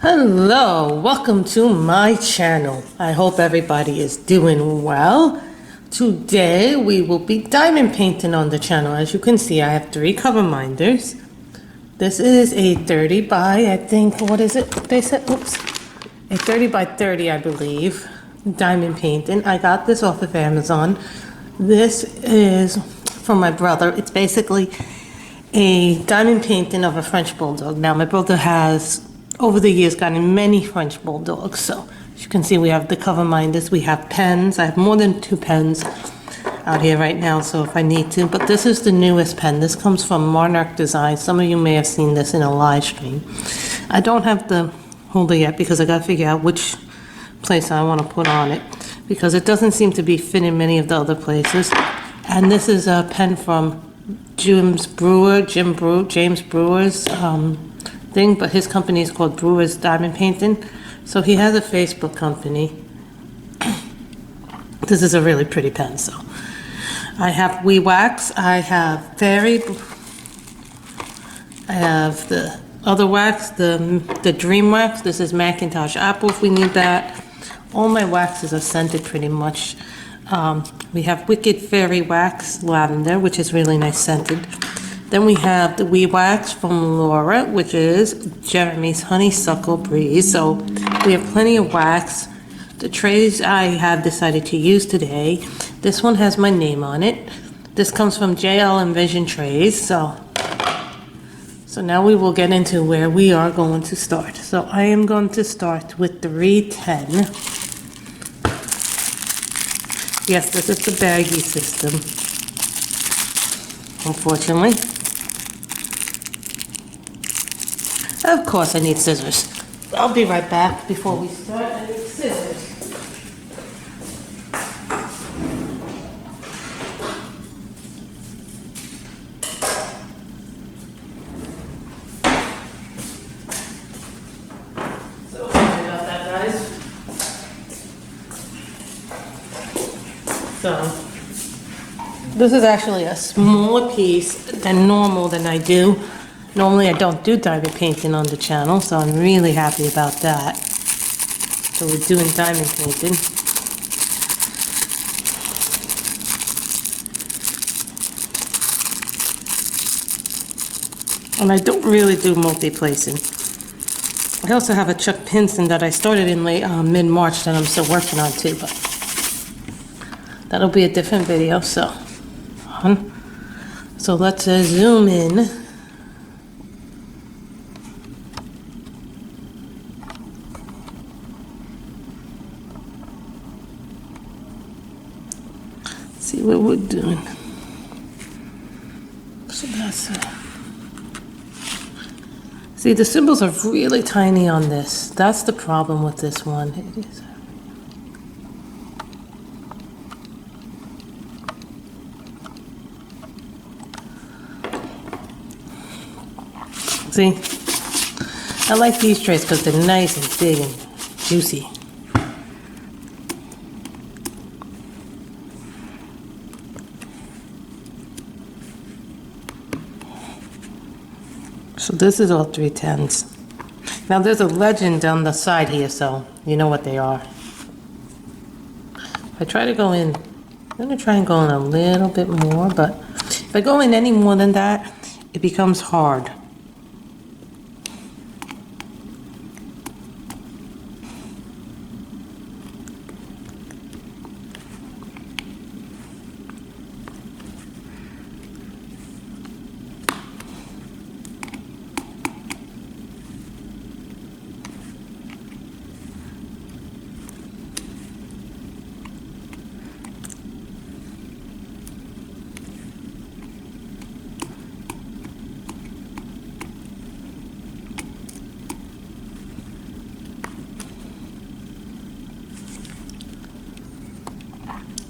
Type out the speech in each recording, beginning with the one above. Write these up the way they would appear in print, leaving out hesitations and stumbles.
Hello, welcome to my channel. I hope everybody is doing well. Today we will be diamond painting on the channel. As you can see, I have 3 cover minders. This is a 30 by, I think, what is it? They said, oops, a 30 by 30, I believe, diamond painting. I got this off of Amazon. This is from my brother. It's basically a diamond painting of a French Bulldog. Now, my brother has over the years gotten many French Bulldogs. So as you can see, we have the cover minders, we have pens. I have more than 2 pens out here right now, so if I need to. But this is the newest pen. This comes from Monarch Design. Some of you may have seen this in a live stream. I don't have the holder yet because I gotta figure out which place I want to put on it, because it doesn't seem to be fitting many of the other places. And this is a pen from James Brewer's thing, but his company is called Brewer's Diamond Painting. So he has a Facebook company. This is a really pretty pen. So I have Wee Wax, I have Fairy, I have the other wax, the Dream Wax. This is Macintosh Apple if we need that. All my waxes are scented pretty much. We have Wicked Fairy Wax Lavender, which is really nice scented. Then we have the Wee Wax from Laura, which is Jeremy's Honeysuckle Breeze. So we have plenty of wax. The trays I have decided to use today. This one has my name on it. This comes from JL Envision Trays. So now we will get into where we are going to start. So I am going to start with 310. Yes, this is the baggy system, unfortunately. Of course I need scissors. I'll be right back. Before we start, I need scissors. So sorry about that, guys. So this is actually a smaller piece than normal than I do. Normally I don't do diamond painting on the channel, so I'm really happy about that. So we're doing diamond painting. And I don't really do multi-placing. I also have a Chuck Pinson that I started in late mid-March that I'm still working on too, but that'll be a different video. So let's zoom in. See what we're doing. So that's see, the symbols are really tiny on this. That's the problem with this one. It is. See, I like these trays because they're nice and big and juicy. So this is all 310s. Now there's a legend down the side here, so you know what they are. If I try to go in, I'm going to try and go in a little bit more, but if I go in any more than that, it becomes hard.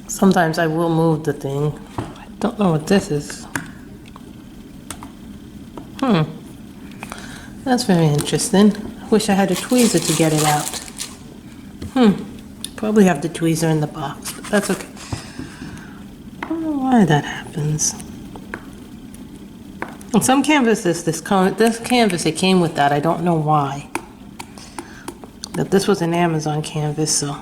Sometimes I will move the thing. I don't know what this is. That's very interesting. I wish I had a tweezer to get it out. Probably have the tweezer in the box, but that's okay. I don't know why that happens. On some canvases, this canvas, it came with that. I don't know why. But this was an Amazon canvas, so.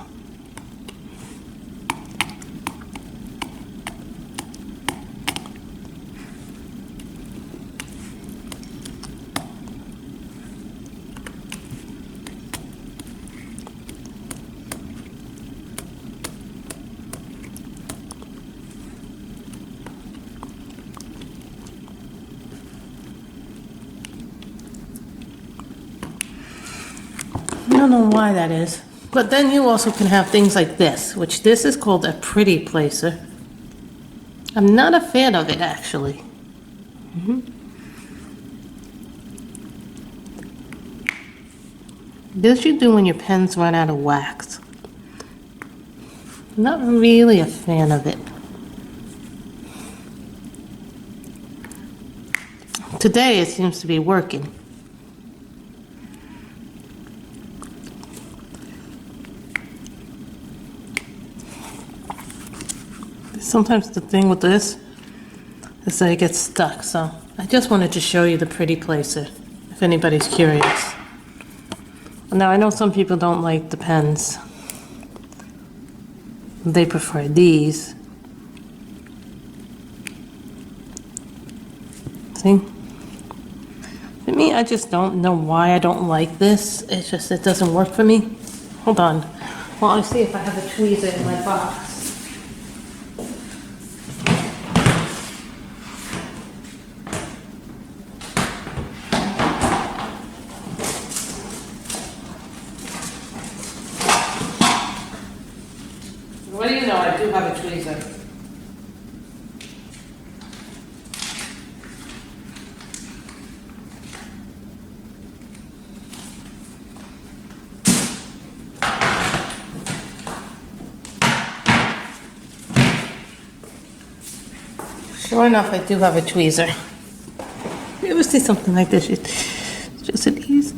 I don't know why that is. But then you also can have things like this, which this is called a pretty placer. I'm not a fan of it, actually. This you do when your pens run out of wax. Not really a fan of it. Today it seems to be working. Sometimes the thing with this is that it gets stuck, so I just wanted to show you the pretty placer, if anybody's curious. Now I know some people don't like the pens. They prefer these. See? For me, I just don't know why I don't like this. It's just, it doesn't work for me. Hold on. Well, I'll see if I have a tweezer in my box. What do you know? I do have a tweezer. Sure enough, I do have a tweezer. You ever see something like this? It's just an ease.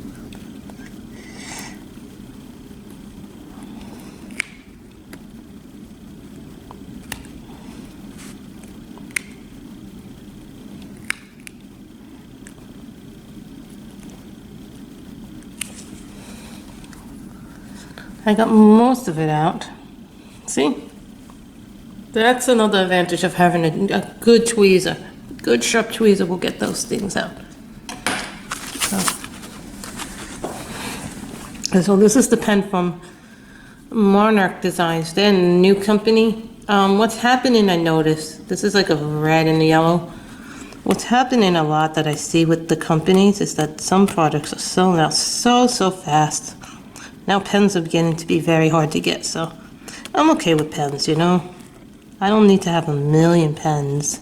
I got most of it out. See? That's another advantage of having a good tweezer. Good sharp tweezer will get those things out. So this is the pen from Monarch Designs. They're a new company. What's happening, I noticed, this is like a red and yellow. What's happening a lot that I see with the companies is that some products are selling out so fast. Now pens are beginning to be very hard to get, so I'm okay with pens, you know? I don't need to have a million pens.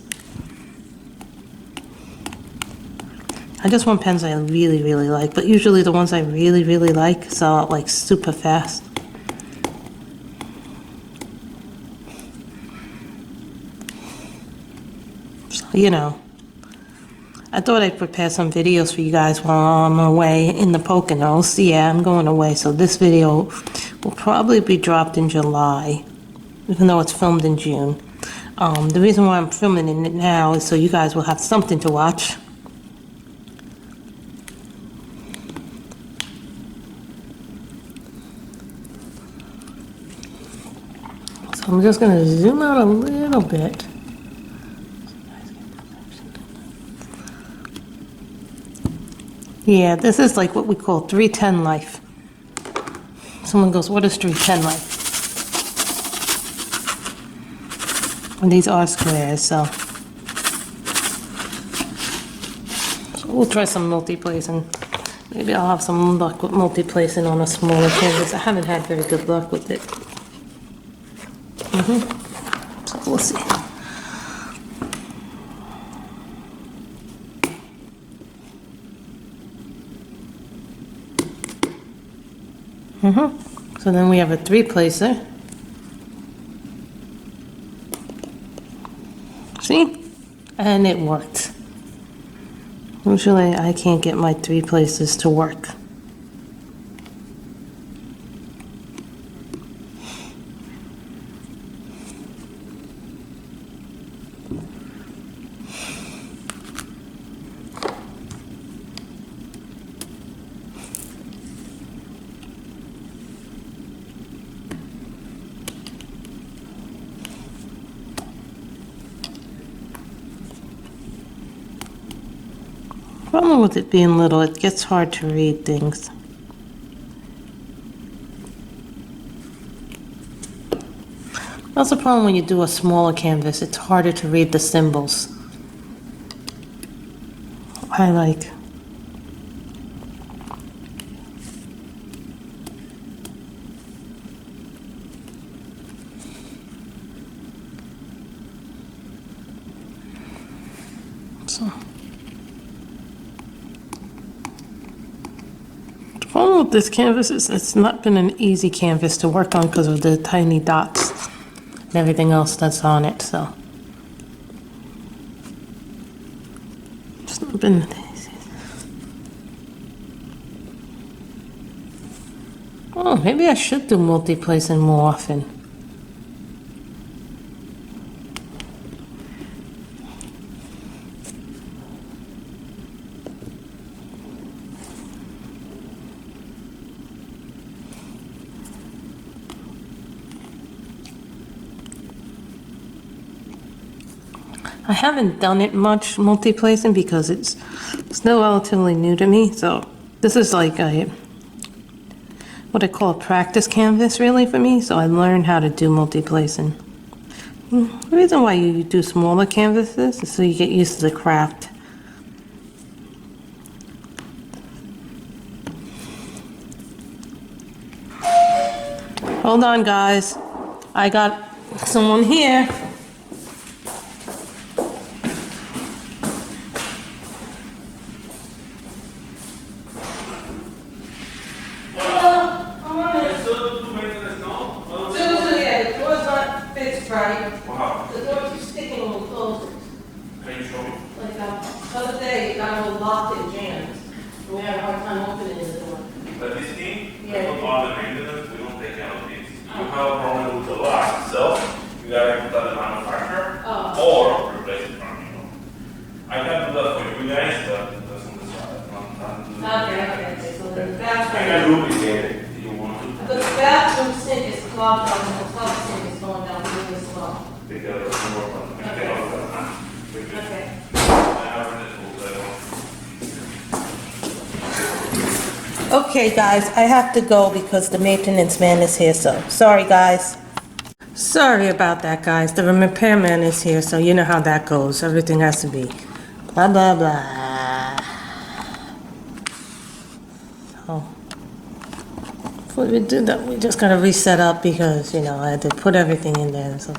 I just want pens I really like, but usually the ones I really like sell out like super fast. So, you know, I thought I'd prepare some videos for you guys while I'm away in the Poconos. Yeah, I'm going away, so this video will probably be dropped in July, even though it's filmed in June. The reason why I'm filming it now is so you guys will have something to watch. So I'm just going to zoom out a little bit. Yeah, this is like what we call 310 life. Someone goes, what is 310 life? And these are squares, so we'll try some multi-placing. Maybe I'll have some luck with multi-placing on a smaller canvas. I haven't had very good luck with it. So we'll see. So then we have a 3-placer. See? And it worked. Usually I can't get my 3-placers to work. Problem with it being little, it gets hard to read things. That's the problem when you do a smaller canvas, it's harder to read the symbols. I like. So. The problem with this canvas is it's not been an easy canvas to work on because of the tiny dots and everything else that's on it, so. It's not been easy. Oh, maybe I should do multi-placing more often. I haven't done it much multi-placing because it's still relatively new to me. So this is like what I call a practice canvas really for me. So I learned how to do multi-placing. The reason why you do smaller canvases is so you get used to the craft. Hold on, guys. I got someone here. Right. Wow. The door's just sticking a little closer. Can you show me? Like the other day, it got a little locked and jammed. And we had a hard time opening the door. But this thing, Yeah. we don't all the maintenance, we don't take care of this. If you have a problem with the lock itself, you gotta contact the manufacturer or replace it from you. I can do that for you guys, but it doesn't decide. Okay. So then the I can bathroom, duplicate it if you want to. but the bathroom sink is clogged up and the tub sink is going down really slow. Take care of the work on it. Okay. Okay. I have it full, Okay, guys, I have to go because the maintenance man is here, so sorry, guys. Sorry about that, guys. The repairman is here, so you know how that goes. Everything has to be blah, blah, blah. So, before we do that, we just gotta reset up because, you know, I had to put everything in there. So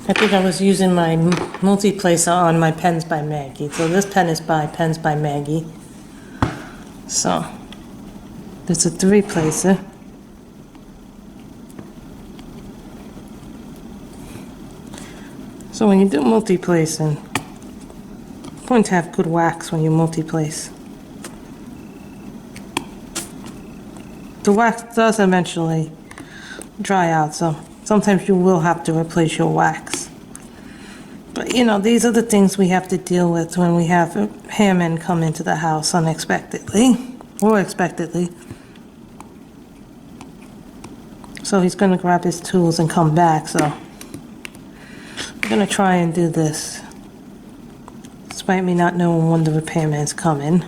I think I was using my multi-placer on my Pens by Maggie. So this pen is by Pens by Maggie. So, it's a 3-placer. So when you do multi-placing, it's important to have good wax when you multi-place. The wax does eventually dry out, so sometimes you will have to replace your wax. But you know, these are the things we have to deal with when we have hairmen come into the house unexpectedly or expectedly. So he's going to grab his tools and come back, so I'm going to try and do this despite me not knowing when the repairman's coming.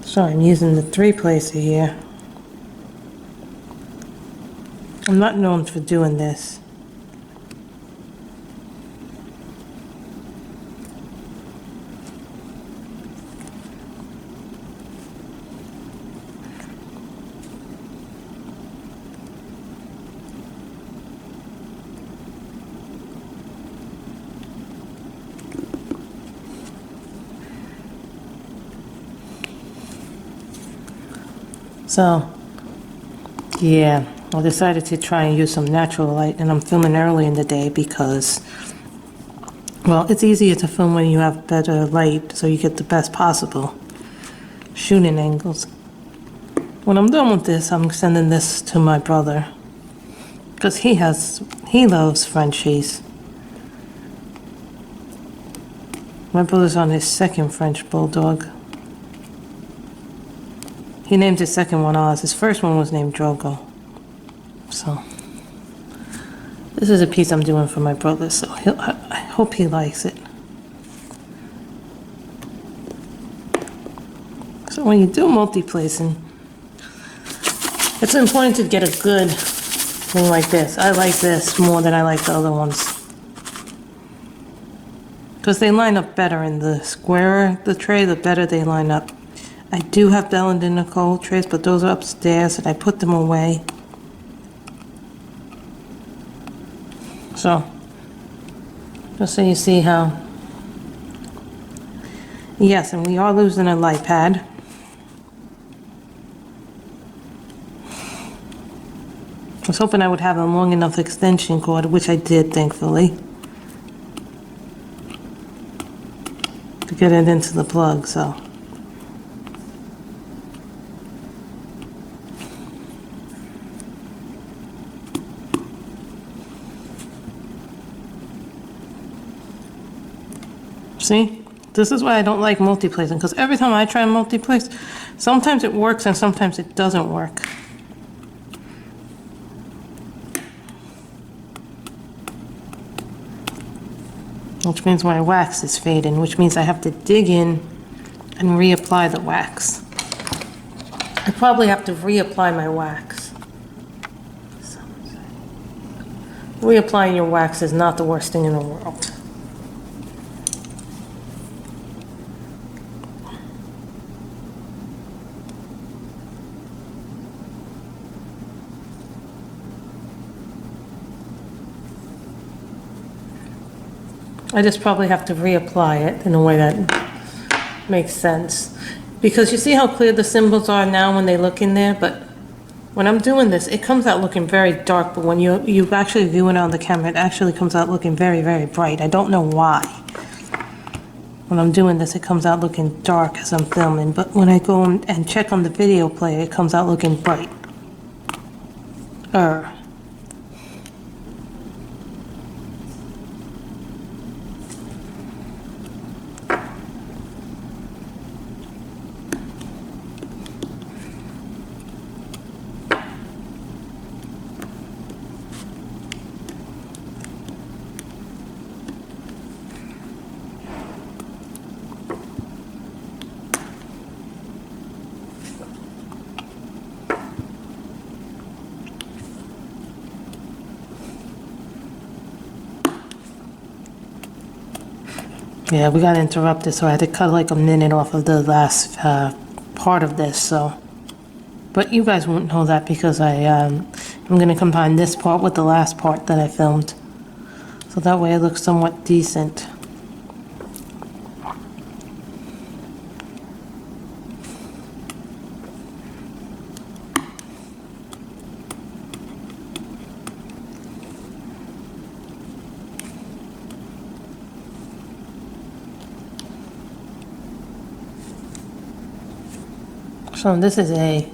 So I'm using the 3-placer here. I'm not known for doing this. So, yeah, I decided to try and use some natural light, and I'm filming early in the day because, well, it's easier to film when you have better light so you get the best possible shooting angles. When I'm done with this, I'm sending this to my brother because he loves Frenchies. My brother's on his second French Bulldog. He named his second one Oz. His first one was named Drogo. So this is a piece I'm doing for my brother, so I hope he likes it. So when you do multi-placing, it's important to get a good thing like this. I like this more than I like the other ones, because they line up better. In the squarer the tray, the better they line up. I do have Bell and Nicole trays, but those are upstairs and I put them away. So, just so you see how. Yes, and we are losing a light pad. I was hoping I would have a long enough extension cord, which I did, thankfully, to get it into the plug, so. See? This is why I don't like multi-placing, because every time I try multi-place, sometimes it works and sometimes it doesn't work. Which means my wax is fading, which means I have to dig in and reapply the wax. I probably have to reapply my wax. Reapplying your wax is not the worst thing in the world. I just probably have to reapply it in a way that makes sense. Because you see how clear the symbols are now when they look in there, but when I'm doing this, it comes out looking very dark, but when you actually view it on the camera, it actually comes out looking very, very bright. I don't know why. When I'm doing this, it comes out looking dark as I'm filming, but when I go and check on the video player, it comes out looking bright. Yeah, we got interrupted, so I had to cut like a minute off of the last part of this, so. But you guys won't know that because I'm going to combine this part with the last part that I filmed. So that way it looks somewhat decent. So this is A.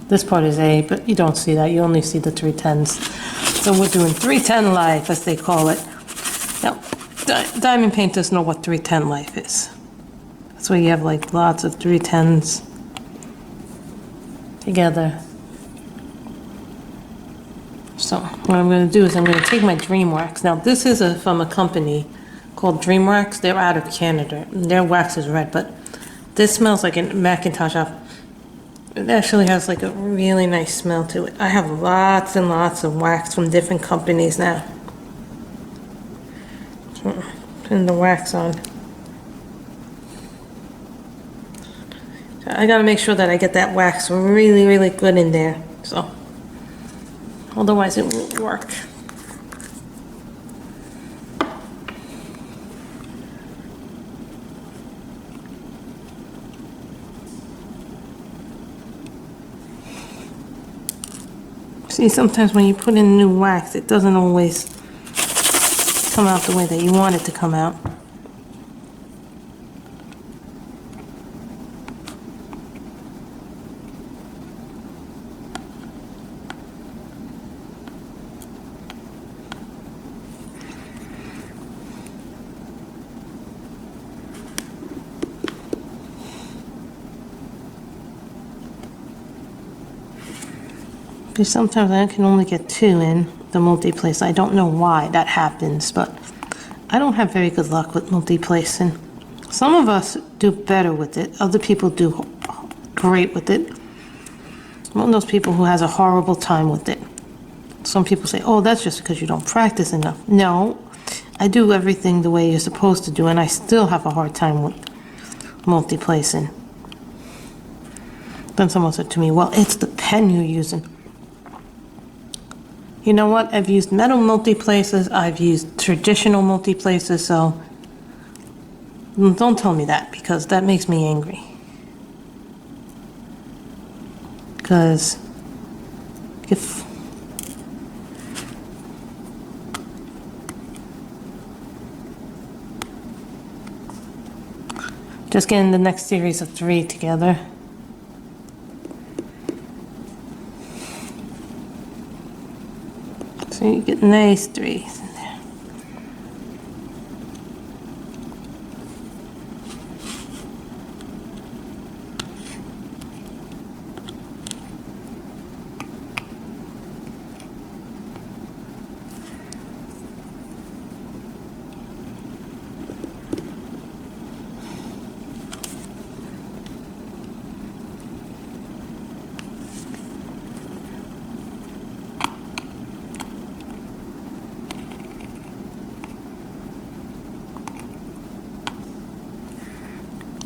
This part is A, but you don't see that. You only see the 310s. So we're doing 310 life, as they call it. Now, diamond painters know what 310 life is. That's where you have like lots of 310s together. So what I'm going to do is I'm going to take my Dream Wax. Now this is from a company called Dream Wax. They're out of Canada. Their wax is red, but this smells like a Macintosh off. It actually has like a really nice smell to it. I have lots and lots of wax from different companies now. So, putting the wax on. So I gotta make sure that I get that wax really, really good in there. So, otherwise it won't work. See, sometimes when you put in new wax, it doesn't always come out the way that you want it to come out. Because sometimes I can only get 2 in the multi-place. I don't know why that happens, but I don't have very good luck with multi-placing. Some of us do better with it. Other people do great with it. I'm one of those people who has a horrible time with it. Some people say, oh, that's just because you don't practice enough. No, I do everything the way you're supposed to do, and I still have a hard time with multi-placing. Then someone said to me, well, it's the pen you're using. You know what? I've used metal multi-places. I've used traditional multi-places, so don't tell me that, because that makes me angry. Because if just getting the next series of 3 together. So you get nice 3s in there.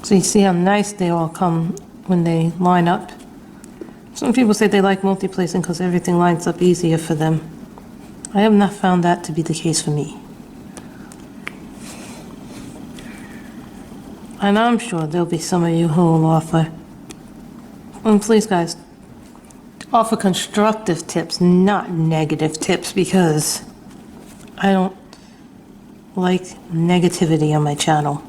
So you see how nice they all come when they line up. Some people say they like multi-placing because everything lines up easier for them. I have not found that to be the case for me. And I'm sure there'll be some of you who will offer, and please guys, offer constructive tips, not negative tips, because I don't like negativity on my channel.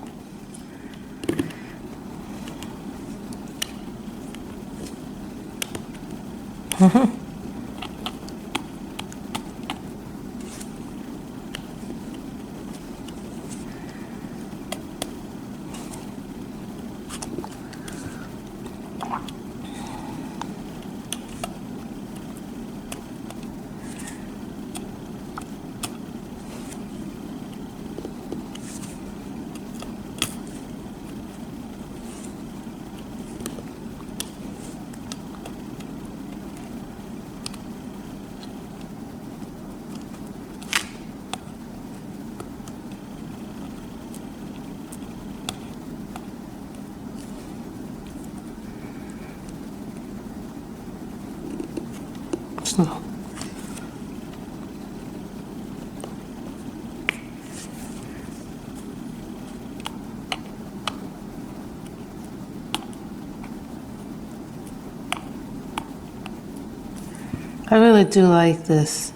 So. I really do like this.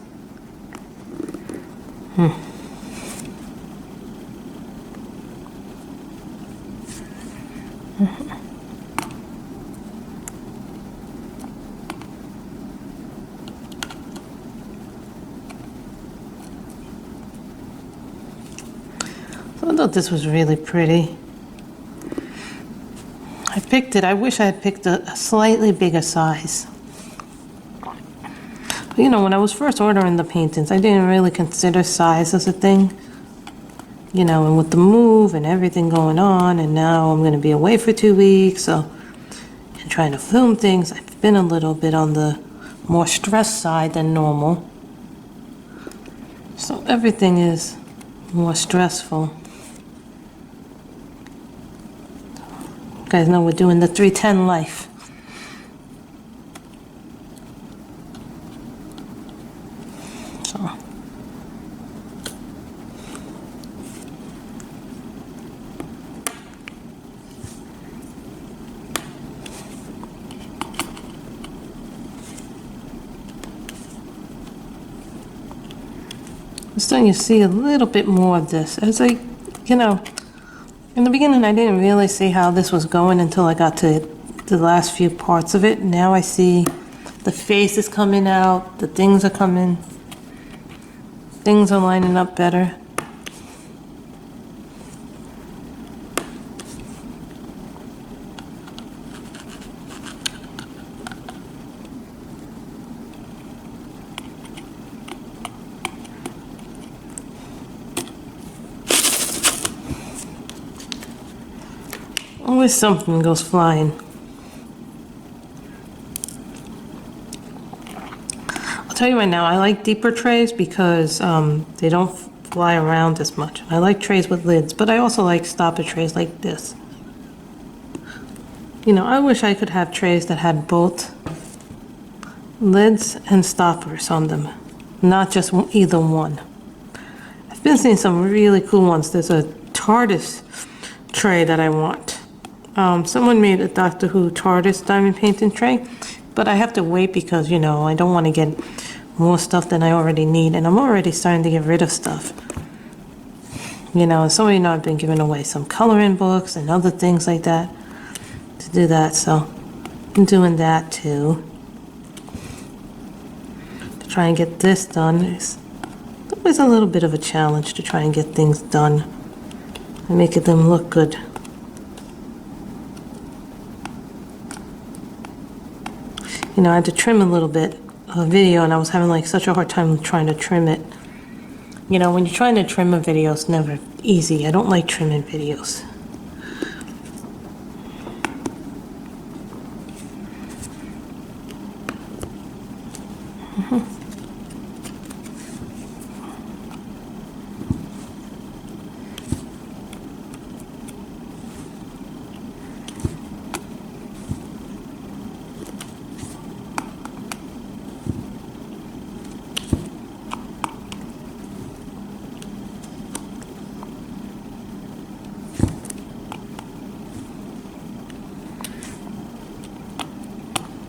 I thought this was really pretty. I picked it. I wish I had picked a slightly bigger size. But you know, when I was first ordering the paintings, I didn't really consider size as a thing. You know, and with the move and everything going on, and now I'm going to be away for 2 weeks, so, and trying to film things, I've been a little bit on the more stressed side than normal. So everything is more stressful. You guys know we're doing the 310 life. So. I'm starting to see a little bit more of this. As I, you know, in the beginning I didn't really see how this was going until I got to the last few parts of it. Now I see the face is coming out, the things are coming, things are lining up better. Always something goes flying. I'll tell you right now, I like deeper trays because they don't fly around as much. I like trays with lids, but I also like stopper trays like this. You know, I wish I could have trays that had both lids and stoppers on them, not just either one. I've been seeing some really cool ones. There's a TARDIS tray that I want. Someone made a Doctor Who TARDIS diamond painting tray, but I have to wait because, you know, I don't want to get more stuff than I already need, and I'm already starting to get rid of stuff. You know, some of you know I've been giving away some coloring books and other things like that to do that, so I'm doing that too. To try and get this done. It's always a little bit of a challenge to try and get things done and make them look good. You know, I had to trim a little bit of a video, and I was having like such a hard time trying to trim it. You know, when you're trying to trim a video, it's never easy. I don't like trimming videos.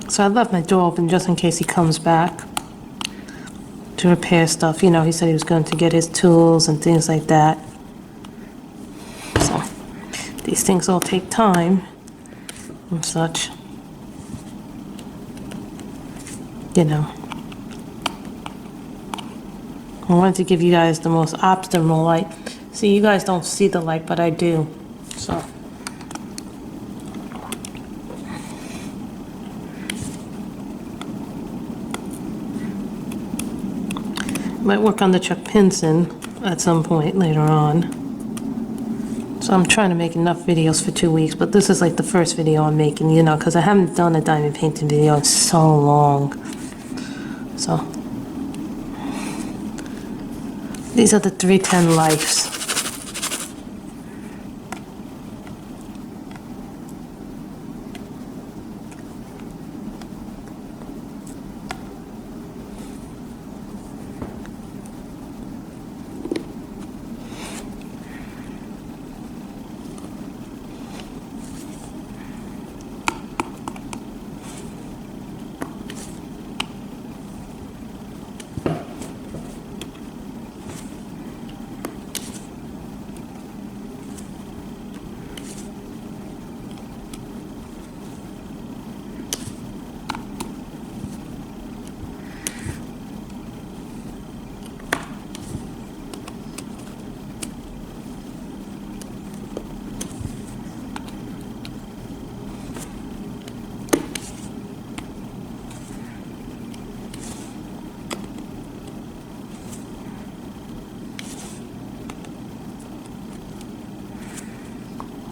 So I left my door open just in case he comes back to repair stuff. You know, he said he was going to get his tools and things like that. So these things all take time and such. You know. I wanted to give you guys the most optimal light. See, you guys don't see the light, but I do. So. Might work on the Chuck Pinson at some point later on. So I'm trying to make enough videos for 2 weeks, but this is like the first video I'm making, you know, because I haven't done a diamond painting video in so long. So these are the 310 Lifes.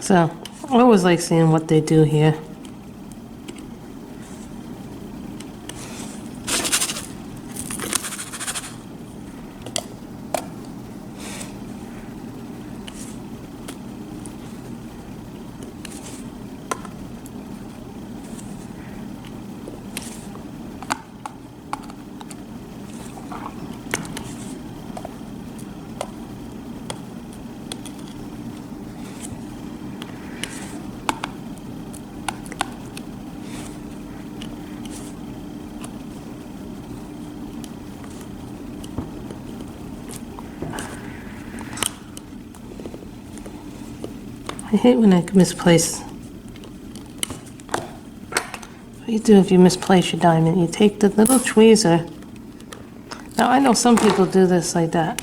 So, I always like seeing what they do here. I hate when I misplace. What do you do if you misplace your diamond? You take the little tweezer. Now I know some people do this like that.